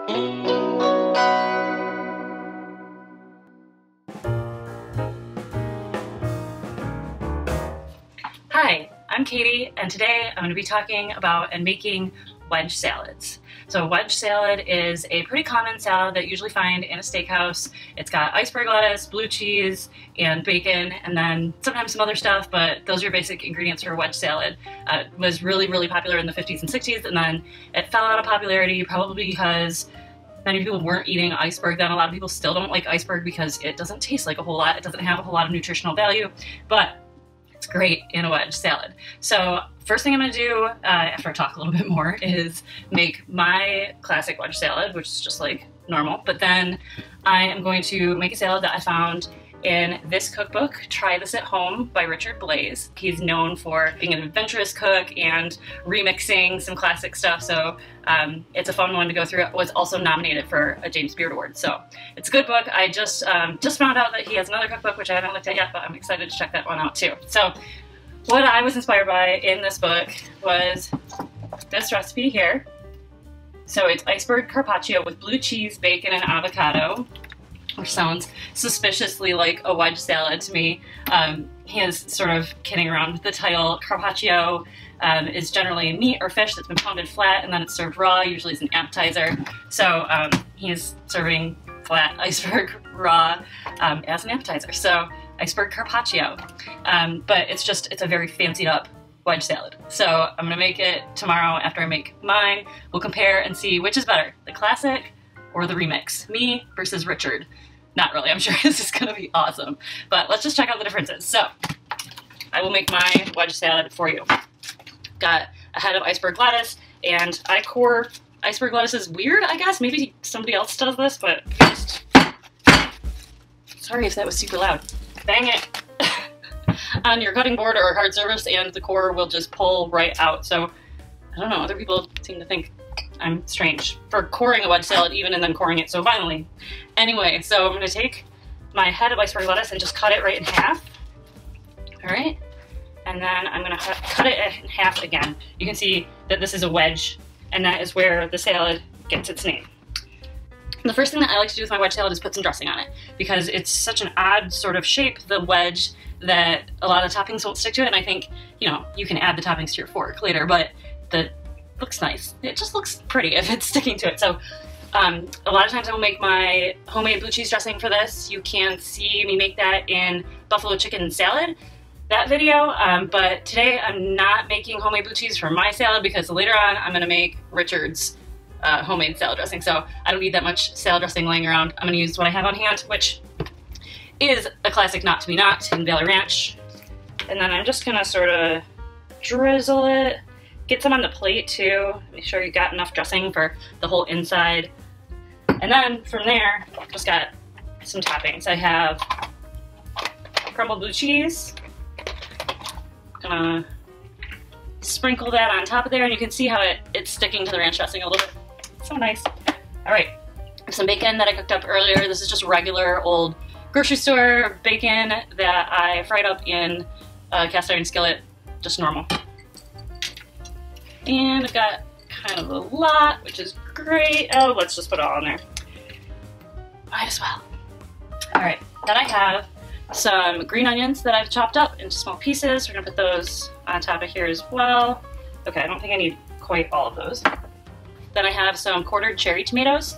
Hi, I'm Katie, and today I'm going to be talking about and making wedge salads. So wedge salad is a pretty common salad that you usually find in a steakhouse. It's got iceberg lettuce, blue cheese, and bacon, and then sometimes some other stuff, but those are your basic ingredients for wedge salad. It was really, really popular in the 50s and 60s, and then it fell out of popularity probably because many people weren't eating iceberg then. A lot of people still don't like iceberg because it doesn't taste like a whole lot. It doesn't have a whole lot of nutritional value, but it's great in a wedge salad. So first thing I'm going to do after I talk a little bit more is make my classic wedge salad, which is just like normal. But then I am going to make a salad that I found in this cookbook, Try This at Home by Blais. He's known for being an adventurous cook and remixing some classic stuff, so it's a fun one to go through. It was also nominated for a James Beard Award, so it's a good book. I just found out that he has another cookbook, which I haven't looked at yet, but I'm excited to check that one out too. So what I was inspired by in this book was this recipe here. So it's Iceberg Carpaccio with blue cheese, bacon, and avocado, which sounds suspiciously like a wedge salad to me. He is sort of kidding around with the title. Carpaccio is generally meat or fish that's been pounded flat and then it's served raw, usually as an appetizer. So he's serving flat iceberg raw as an appetizer. So Iceberg Carpaccio. But it's a very fancied up wedge salad. So I'm gonna make it tomorrow after I make mine. We'll compare and see which is better, the classic or the remix. Me versus Richard. Not really, I'm sure this is gonna be awesome. But let's just check out the differences. So, I will make my wedge salad for you. Got a head of iceberg lettuce, and I core iceberg lettuce is weird, I guess. Maybe somebody else does this, but just... Sorry if that was super loud. Bang it on your cutting board or hard surface and the core will just pull right out. So, I don't know, other people seem to think I'm strange for coring a wedge salad even and then coring it so violently. Anyway, so I'm going to take my head of iceberg lettuce and just cut it right in half. Alright, and then I'm going to cut it in half again. You can see that this is a wedge, and that is where the salad gets its name. The first thing that I like to do with my wedge salad is put some dressing on it, because it's such an odd sort of shape, the wedge, that a lot of toppings won't stick to it, and I think, you know, you can add the toppings to your fork later, but the looks nice. It just looks pretty if it's sticking to it. So a lot of times I will make my homemade blue cheese dressing for this. You can see me make that in buffalo chicken salad, that video, but today I'm not making homemade blue cheese for my salad because later on I'm gonna make Richard's homemade salad dressing. So I don't need that much salad dressing laying around. I'm gonna use what I have on hand, which is a classic Not to Be Not in Valley Ranch. And then I'm just gonna sort of drizzle it. Get some on the plate too. Make sure you got enough dressing for the whole inside. And then from there, just got some toppings. I have crumbled blue cheese. Gonna sprinkle that on top of there, and you can see how it's sticking to the ranch dressing a little bit. So nice. All right, some bacon that I cooked up earlier. This is just regular old grocery store bacon that I fried up in a cast iron skillet, just normal. And I've got kind of a lot, which is great. Oh, let's just put it all in there. Might as well. All right, then I have some green onions that I've chopped up into small pieces. We're gonna put those on top of here as well. Okay, I don't think I need quite all of those. Then I have some quartered cherry tomatoes.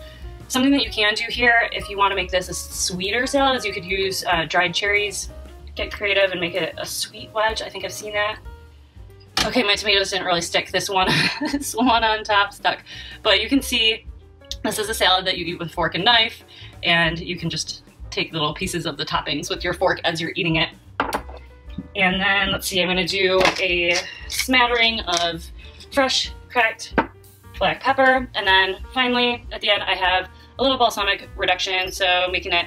Something that you can do here if you want to make this a sweeter salad is you could use dried cherries. Get creative and make it a sweet wedge. I think I've seen that. Okay, my tomatoes didn't really stick. This one on top stuck. But you can see this is a salad that you eat with fork and knife, and you can just take little pieces of the toppings with your fork as you're eating it. And then, let's see, I'm gonna do a smattering of fresh cracked black pepper. And then finally, at the end, I have a little balsamic reduction, so making it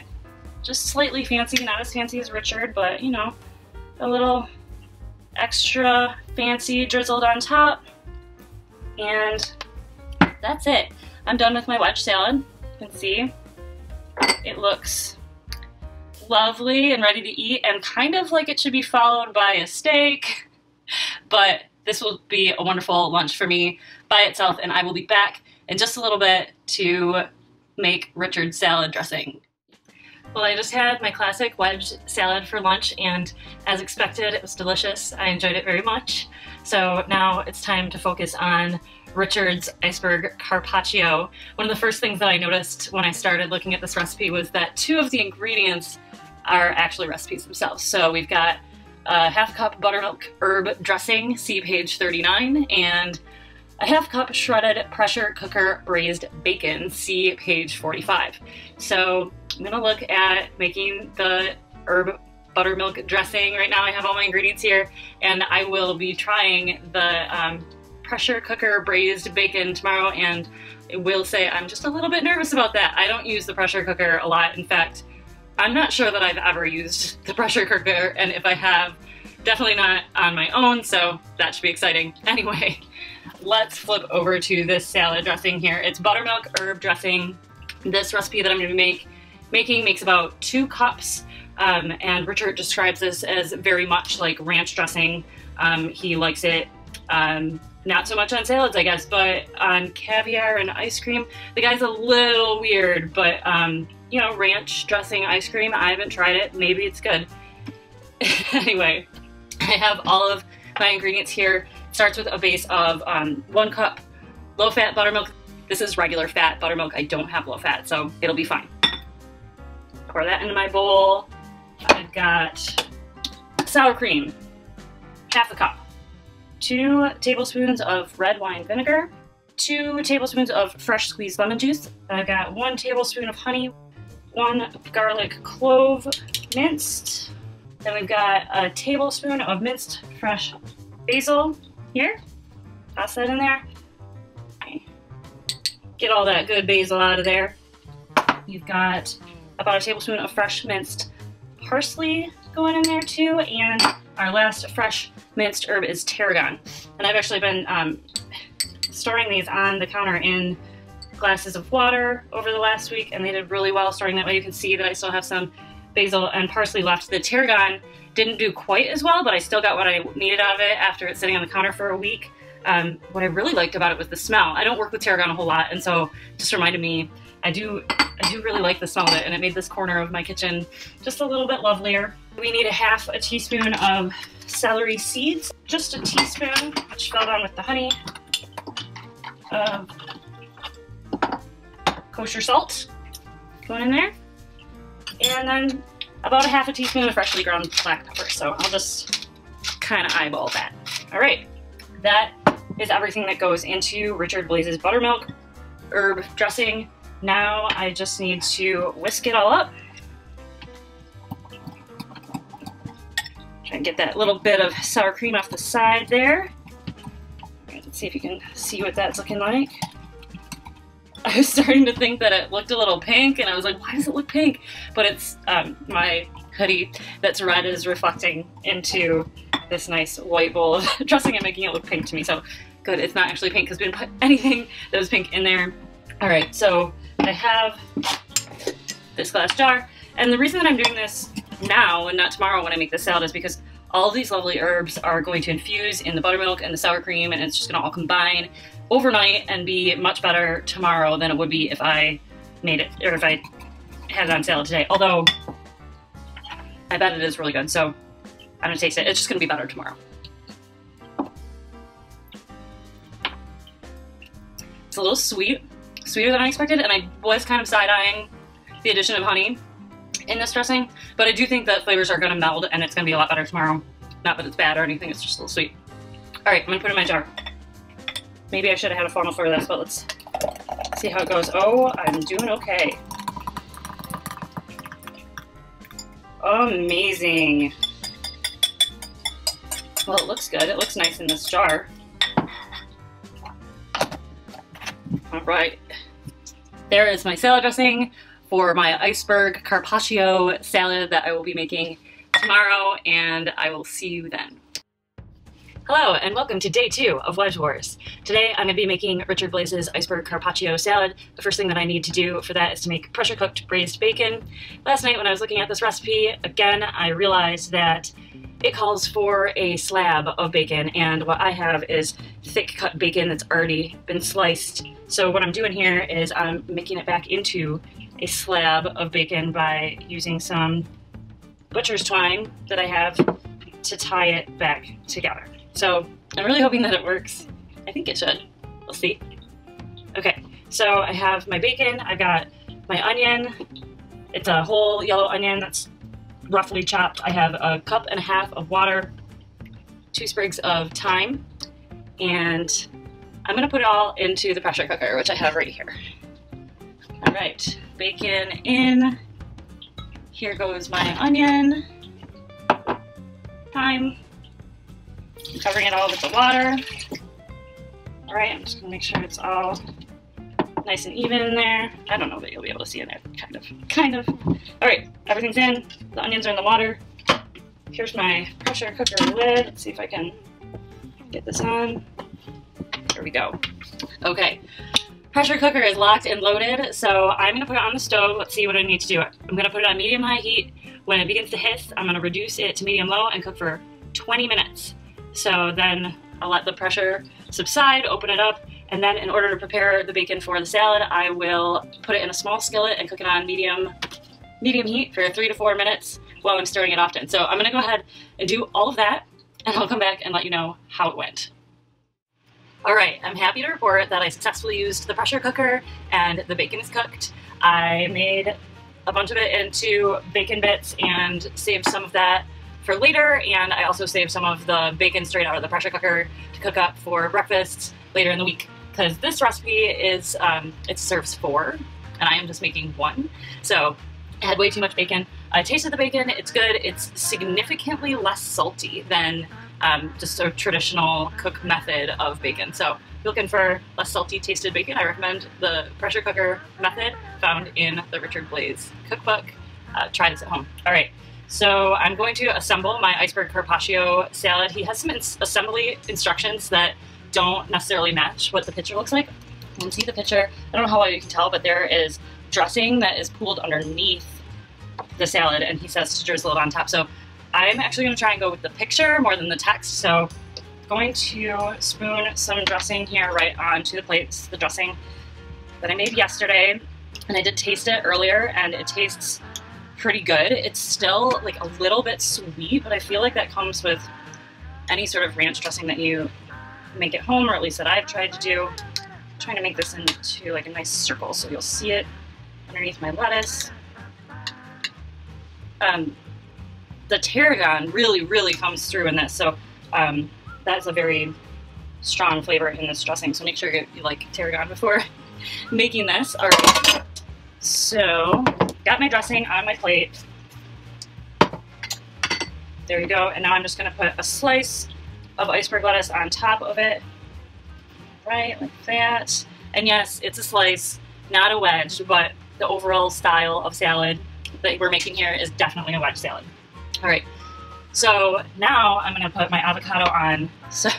just slightly fancy, not as fancy as Richard, but you know, a little extra fancy drizzled on top. And that's it. I'm done with my wedge salad. You can see it looks lovely and ready to eat, and kind of like it should be followed by a steak, but this will be a wonderful lunch for me by itself, and I will be back in just a little bit to make Richard's salad dressing. Well, I just had my classic wedge salad for lunch, and as expected, it was delicious. I enjoyed it very much. So now it's time to focus on Richard's Iceberg Carpaccio. One of the first things that I noticed when I started looking at this recipe was that 2 of the ingredients are actually recipes themselves. So we've got a half cup buttermilk herb dressing, see page 39, and a half cup shredded pressure cooker braised bacon, see page 45. So I'm gonna look at making the herb buttermilk dressing. Right now I have all my ingredients here, and I will be trying the pressure cooker braised bacon tomorrow, and I will say I'm just a little bit nervous about that. I don't use the pressure cooker a lot. In fact, I'm not sure that I've ever used the pressure cooker, and if I have, definitely not on my own, so that should be exciting. Anyway, let's flip over to this salad dressing here. It's buttermilk herb dressing. This recipe that I'm going to be making makes about 2 cups, and Richard describes this as very much like ranch dressing. He likes it not so much on salads, I guess, but on caviar and ice cream. The guy's a little weird, but you know, ranch dressing ice cream, I haven't tried it. Maybe it's good. Anyway, I have all of my ingredients here. It starts with a base of 1 cup low-fat buttermilk. This is regular fat buttermilk. I don't have low fat, so it'll be fine. Pour that into my bowl. I've got sour cream, half a cup. 2 tablespoons of red wine vinegar. 2 tablespoons of fresh squeezed lemon juice. I've got 1 tablespoon of honey. 1 garlic clove minced. Then we've got a tablespoon of minced fresh basil here. Toss that in there. Get all that good basil out of there. You've got about a tablespoon of fresh minced parsley going in there too, and our last fresh minced herb is tarragon. And I've actually been storing these on the counter in glasses of water over the last week, and they did really well storing that way. You can see that I still have some basil and parsley left. The tarragon didn't do quite as well, but I still got what I needed out of it after it's sitting on the counter for a week. What I really liked about it was the smell. I don't work with tarragon a whole lot, and so it just reminded me, I do really like the smell of it, and it made this corner of my kitchen just a little bit lovelier. We need a half a teaspoon of celery seeds, just a teaspoon, which fell down with the honey, kosher salt going in there, and then about a half a teaspoon of freshly ground black pepper. So I'll just kind of eyeball that. All right, that is everything that goes into Richard Blais's buttermilk herb dressing. Now I just need to whisk it all up. Try and get that little bit of sour cream off the side there. Let's see if you can see what that's looking like. I was starting to think that it looked a little pink, and I was like, why does it look pink? But it's my hoodie that's red is reflecting into this nice white bowl of dressing and making it look pink to me. So good, it's not actually pink because we didn't put anything that was pink in there. All right, so I have this glass jar, and the reason that I'm doing this now and not tomorrow when I make this salad is because all of these lovely herbs are going to infuse in the buttermilk and the sour cream, and it's just gonna all combine overnight and be much better tomorrow than it would be if I made it, or if I had it on salad today. Although, I bet it is really good, so I'm gonna taste it. It's just gonna be better tomorrow. It's a little sweet, sweeter than I expected, and I was kind of side-eyeing the addition of honey in this dressing, but I do think that flavors are gonna meld and it's gonna be a lot better tomorrow. Not that it's bad or anything, it's just a little sweet. All right, I'm gonna put it in my jar. Maybe I should have had a funnel for this, but let's see how it goes. Oh, I'm doing okay. Amazing. Well, it looks good. It looks nice in this jar. All right. There is my salad dressing for my Iceberg Carpaccio salad that I will be making tomorrow, and I will see you then. Hello, and welcome to day 2 of Wedge Wars. Today I'm going to be making Richard Blais's Iceberg Carpaccio salad. The first thing that I need to do for that is to make pressure cooked braised bacon. Last night when I was looking at this recipe, again, I realized that it calls for a slab of bacon, and what I have is thick cut bacon that's already been sliced. So what I'm doing here is I'm making it back into a slab of bacon by using some butcher's twine that I have to tie it back together. So I'm really hoping that it works. I think it should. We'll see. Okay, so I have my bacon, I've got my onion. It's a whole yellow onion that's roughly chopped. I have a cup and a half of water, 2 sprigs of thyme, and I'm gonna put it all into the pressure cooker, which I have right here. All right, bacon in. Here goes my onion, thyme. I'm covering it all with the water. All right, I'm just gonna make sure it's all nice and even in there. I don't know that you'll be able to see in there, kind of. All right, everything's in. The onions are in the water. Here's my pressure cooker lid. Let's see if I can get this on. There we go. Okay, pressure cooker is locked and loaded, so I'm gonna put it on the stove. Let's see what I need to do. I'm gonna put it on medium-high heat. When it begins to hiss, I'm gonna reduce it to medium-low and cook for 20 minutes. So then I'll let the pressure subside, open it up, and then in order to prepare the bacon for the salad, I will put it in a small skillet and cook it on medium heat for 3 to 4 minutes while I'm stirring it often. So I'm gonna go ahead and do all of that, and I'll come back and let you know how it went. All right, I'm happy to report that I successfully used the pressure cooker and the bacon is cooked. I made a bunch of it into bacon bits and saved some of that for later, and I also saved some of the bacon straight out of the pressure cooker to cook up for breakfast later in the week, because this recipe is, it serves 4, and I am just making 1. So I had way too much bacon. I tasted the bacon, it's good. It's significantly less salty than just a traditional cook method of bacon. So if you're looking for less salty tasted bacon, I recommend the pressure cooker method found in the Richard Blais cookbook. Try this at home. All right. So I'm going to assemble my Iceberg Carpaccio salad. He has some assembly instructions that don't necessarily match what the picture looks like. You can see the picture. I don't know how well you can tell, but there is dressing that is pooled underneath the salad, and he says to drizzle it on top. So I'm actually going to try and go with the picture more than the text. So I'm going to spoon some dressing here right onto the plates, the dressing that I made yesterday. And I did taste it earlier, and it tastes pretty good. It's still like a little bit sweet, but I feel like that comes with any sort of ranch dressing that you make at home, or at least that I've tried to do. I'm trying to make this into like a nice circle so you'll see it underneath my lettuce. The tarragon really comes through in this, so that's a very strong flavor in this dressing, so make sure you like tarragon before making this. All right, so got my dressing on my plate. There we go, and now I'm just gonna put a slice of iceberg lettuce on top of it, right, like that. And yes, it's a slice, not a wedge, but the overall style of salad that we're making here is definitely a wedge salad. All right, so now I'm gonna put my avocado on. So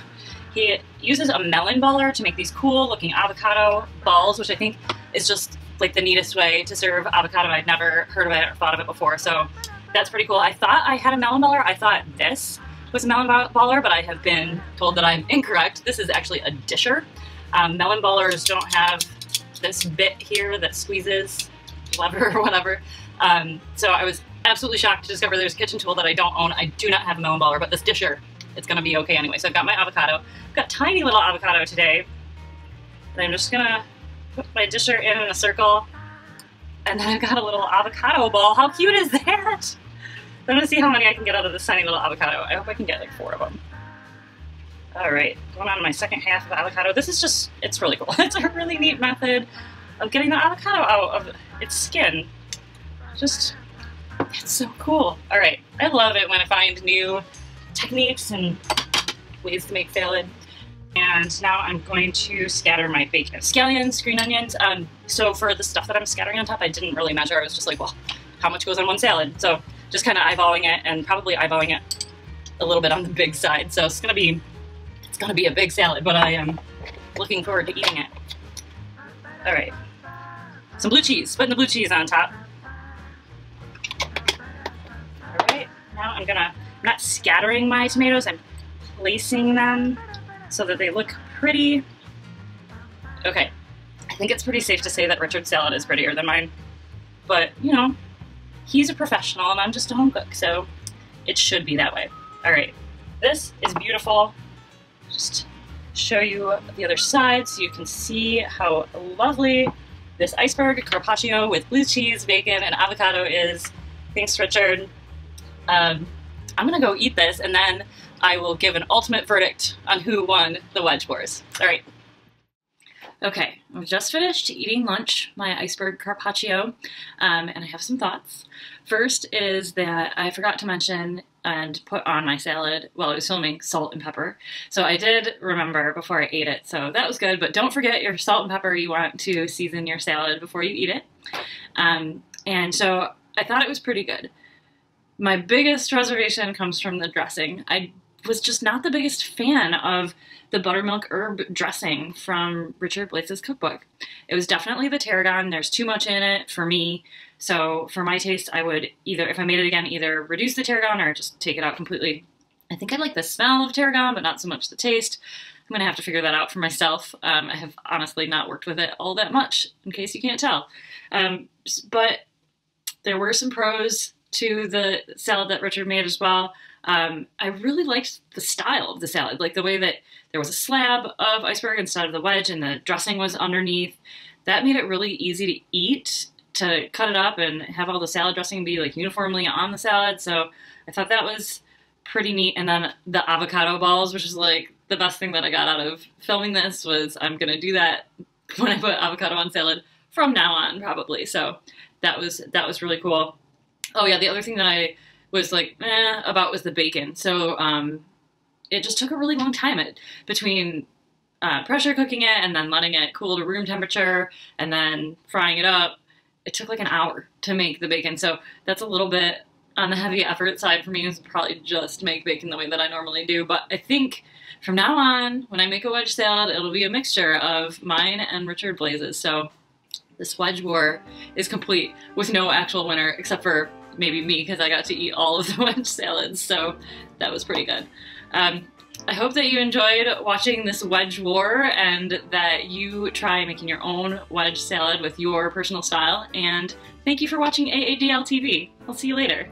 he uses a melon baller to make these cool looking avocado balls, which I think is just like the neatest way to serve avocado. I'd never heard of it or thought of it before, so that's pretty cool. I thought I had a melon baller. I thought this was a melon baller, but I have been told that I'm incorrect. This is actually a disher. Melon ballers don't have this bit here that squeezes, lever or whatever. So I was absolutely shocked to discover there's a kitchen tool that I don't own. I do not have a melon baller, but this disher, it's gonna be okay anyway. So I've got my avocado. I've got tiny little avocado today. And I'm just gonna put my disher in a circle. And then I've got a little avocado ball. How cute is that? I'm gonna see how many I can get out of this tiny little avocado. I hope I can get like 4 of them. All right, going on to my second half of avocado. This is just, it's really cool. It's a really neat method of getting the avocado out of its skin. Just, it's so cool. All right, I love it when I find new techniques and ways to make salad. And now I'm going to scatter my bacon. Scallions, green onions. So for the stuff that I'm scattering on top, I didn't really measure. I was just like, well, how much goes on one salad? So just kind of eyeballing it, and probably eyeballing it a little bit on the big side. So it's gonna be a big salad, but I am looking forward to eating it. All right, some blue cheese, putting the blue cheese on top. All right, now I'm not scattering my tomatoes, I'm placing them so that they look pretty. Okay, I think it's pretty safe to say that Richard's salad is prettier than mine. But, you know, he's a professional and I'm just a home cook, so it should be that way. All right, this is beautiful. Just show you the other side so you can see how lovely this Iceberg Carpaccio with blue cheese, bacon, and avocado is. Thanks, Richard. I'm gonna go eat this and then I will give an ultimate verdict on who won the Wedge Wars. All right. Okay, I've just finished eating lunch, my Iceberg Carpaccio, and I have some thoughts. First is that I forgot to mention and put on my salad while I was filming salt and pepper. So I did remember before I ate it, so that was good, but don't forget your salt and pepper. You want to season your salad before you eat it. And so I thought it was pretty good. My biggest reservation comes from the dressing. I was just not the biggest fan of the buttermilk herb dressing from Richard Blais's cookbook. It was definitely the tarragon. There's too much in it for me. So for my taste, I would either, if I made it again, either reduce the tarragon or just take it out completely. I think I like the smell of tarragon, but not so much the taste. I'm gonna have to figure that out for myself. I have honestly not worked with it all that much, in case you can't tell. But there were some pros to the salad that Richard made as well. I really liked the style of the salad, like the way that there was a slab of iceberg instead of the wedge and the dressing was underneath. That made it really easy to eat, to cut it up and have all the salad dressing be like uniformly on the salad. So I thought that was pretty neat. And then the avocado balls, which is like the best thing that I got out of filming this, was I'm gonna do that when I put avocado on salad from now on probably. So that was really cool. Oh yeah, the other thing that I was like about was the bacon. So it just took a really long time between pressure cooking it and then letting it cool to room temperature and then frying it up. It took like an hour to make the bacon. So that's a little bit on the heavy effort side for me, is probably just make bacon the way that I normally do. But I think from now on, when I make a wedge salad, it'll be a mixture of mine and Richard Blais's. So this Wedge War is complete with no actual winner except for maybe me, because I got to eat all of the wedge salads, so that was pretty good. I hope that you enjoyed watching this Wedge War and that you try making your own wedge salad with your personal style, and thank you for watching AADL TV. I'll see you later.